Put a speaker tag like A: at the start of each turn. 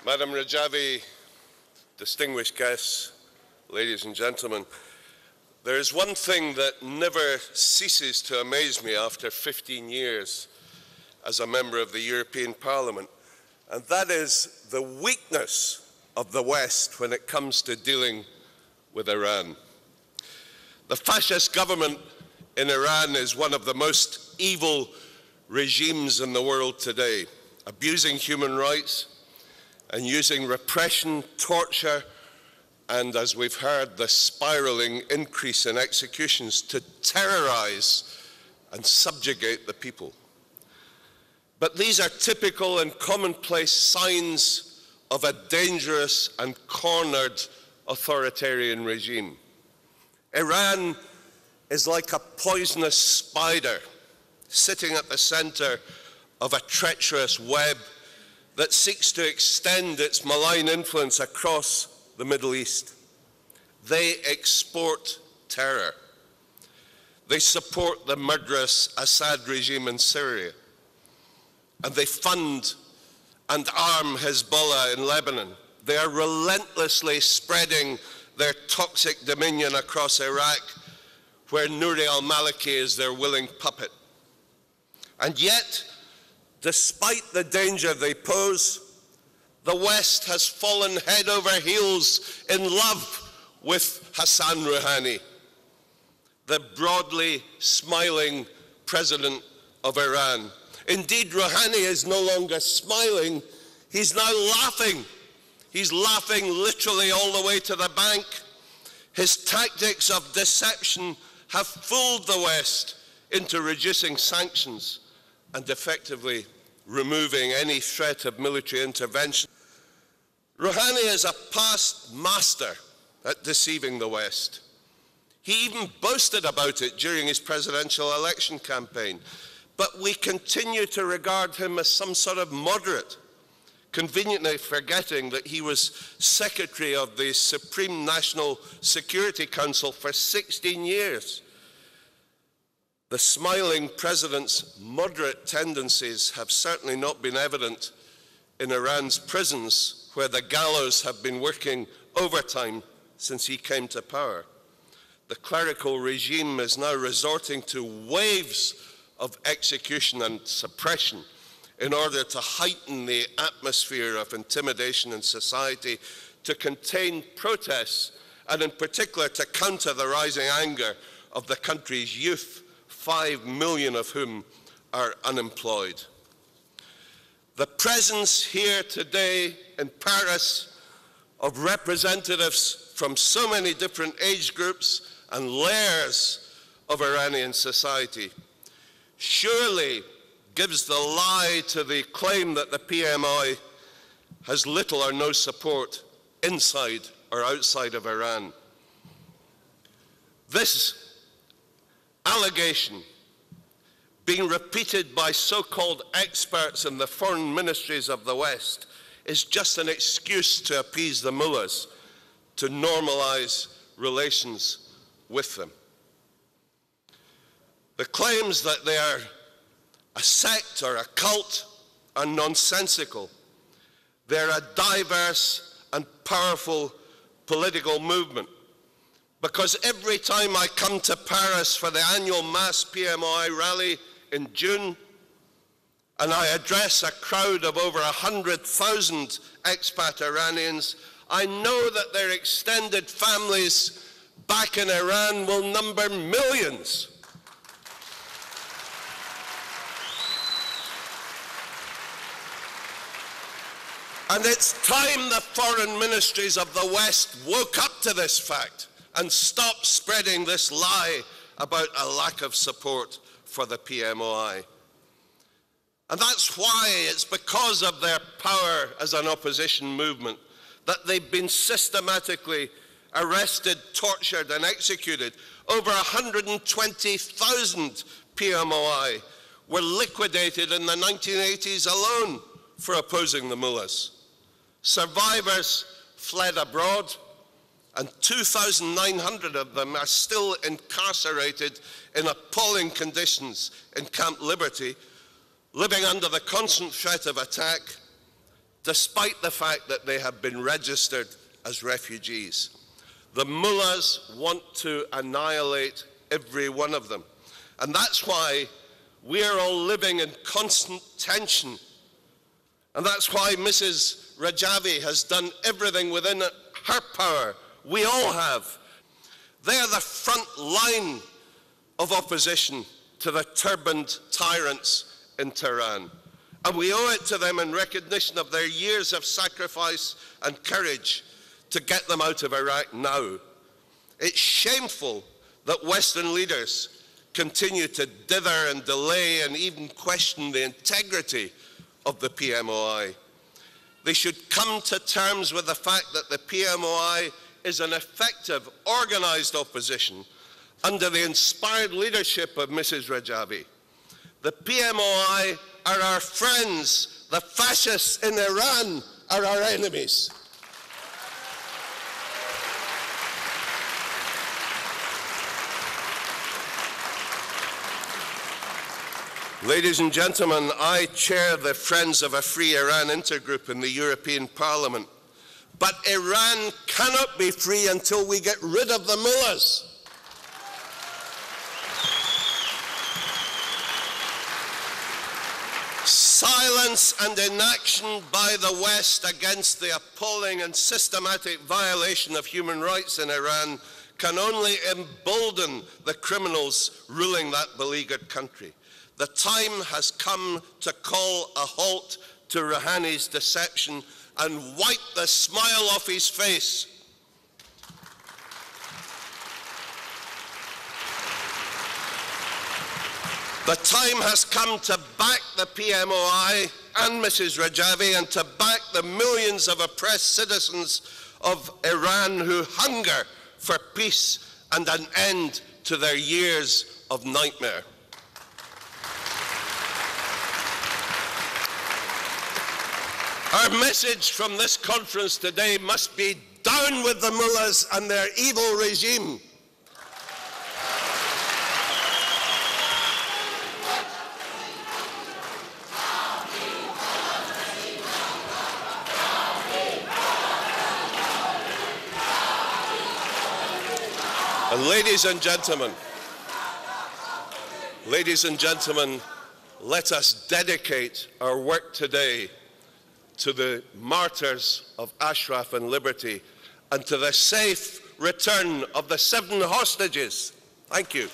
A: Madam Rajavi, distinguished guests, ladies and gentlemen, there is one thing that never ceases to amaze me after 15 years as a member of the European Parliament, and that is the weakness of the West when it comes to dealing with Iran. The fascist government in Iran is one of the most evil regimes in the world today, abusing human rights and using repression, torture, and as we've heard, the spiraling increase in executions to terrorize and subjugate the people. But these are typical and commonplace signs of a dangerous and cornered authoritarian regime. Iran is like a poisonous spider sitting at the center of a treacherous web that seeks to extend its malign influence across the Middle East. They export terror. They support the murderous Assad regime in Syria. And they fund and arm Hezbollah in Lebanon. They are relentlessly spreading their toxic dominion across Iraq, where Nouri al-Maliki is their willing puppet. And yet, despite the danger they pose, the West has fallen head over heels in love with Hassan Rouhani, the broadly smiling president of Iran. Indeed, Rouhani is no longer smiling, he's now laughing. He's laughing literally all the way to the bank. His tactics of deception have fooled the West into reducing sanctions and effectively removing any threat of military intervention. Rouhani is a past master at deceiving the West. He even boasted about it during his presidential election campaign. But we continue to regard him as some sort of moderate, conveniently forgetting that he was secretary of the Supreme National Security Council for 16 years. The smiling president's moderate tendencies have certainly not been evident in Iran's prisons, where the gallows have been working overtime since he came to power. The clerical regime is now resorting to waves of execution and suppression in order to heighten the atmosphere of intimidation in society, to contain protests, and in particular to counter the rising anger of the country's youth, 5 million of whom are unemployed. The presence here today in Paris of representatives from so many different age groups and layers of Iranian society surely gives the lie to the claim that the PMI has little or no support inside or outside of Iran. This allegation, being repeated by so-called experts in the foreign ministries of the West, is just an excuse to appease the mullahs, to normalize relations with them. The claims that they are a sect or a cult are nonsensical. They're a diverse and powerful political movement, because every time I come to Paris for the annual mass PMI rally in June, and I address a crowd of over 100,000 expat Iranians, I know that their extended families back in Iran will number millions. And it's time the foreign ministries of the West woke up to this fact and stopped spreading this lie about a lack of support for the PMOI. And that's why it's because of their power as an opposition movement that they've been systematically arrested, tortured, and executed. Over 120,000 PMOI were liquidated in the 1980s alone for opposing the mullahs. Survivors fled abroad, and 2,900 of them are still incarcerated in appalling conditions in Camp Liberty, living under the constant threat of attack, despite the fact that they have been registered as refugees. The mullahs want to annihilate every one of them. And that's why we are all living in constant tension. And that's why Mrs. Rajavi has done everything within her power. We all have. They are the front line of opposition to the turbaned tyrants in Tehran. And we owe it to them in recognition of their years of sacrifice and courage to get them out of Iraq now. It's shameful that Western leaders continue to dither and delay and even question the integrity of the PMOI. They should come to terms with the fact that the PMOI is an effective, organized opposition under the inspired leadership of Mrs. Rajavi. The PMOI are our friends. The fascists in Iran are our enemies. Ladies and gentlemen, I chair the Friends of a Free Iran intergroup in the European Parliament. But Iran cannot be free until we get rid of the mullahs. Silence and inaction by the West against the appalling and systematic violation of human rights in Iran can only embolden the criminals ruling that beleaguered country. The time has come to call a halt to Rouhani's deception and wipe the smile off his face. The time has come to back the PMOI and Mrs. Rajavi and to back the millions of oppressed citizens of Iran who hunger for peace and an end to their years of nightmare. Our message from this conference today must be down with the mullahs and their evil regime. And ladies and gentlemen, let us dedicate our work today to the martyrs of Ashraf and Liberty and to the safe return of the 7 hostages. Thank you.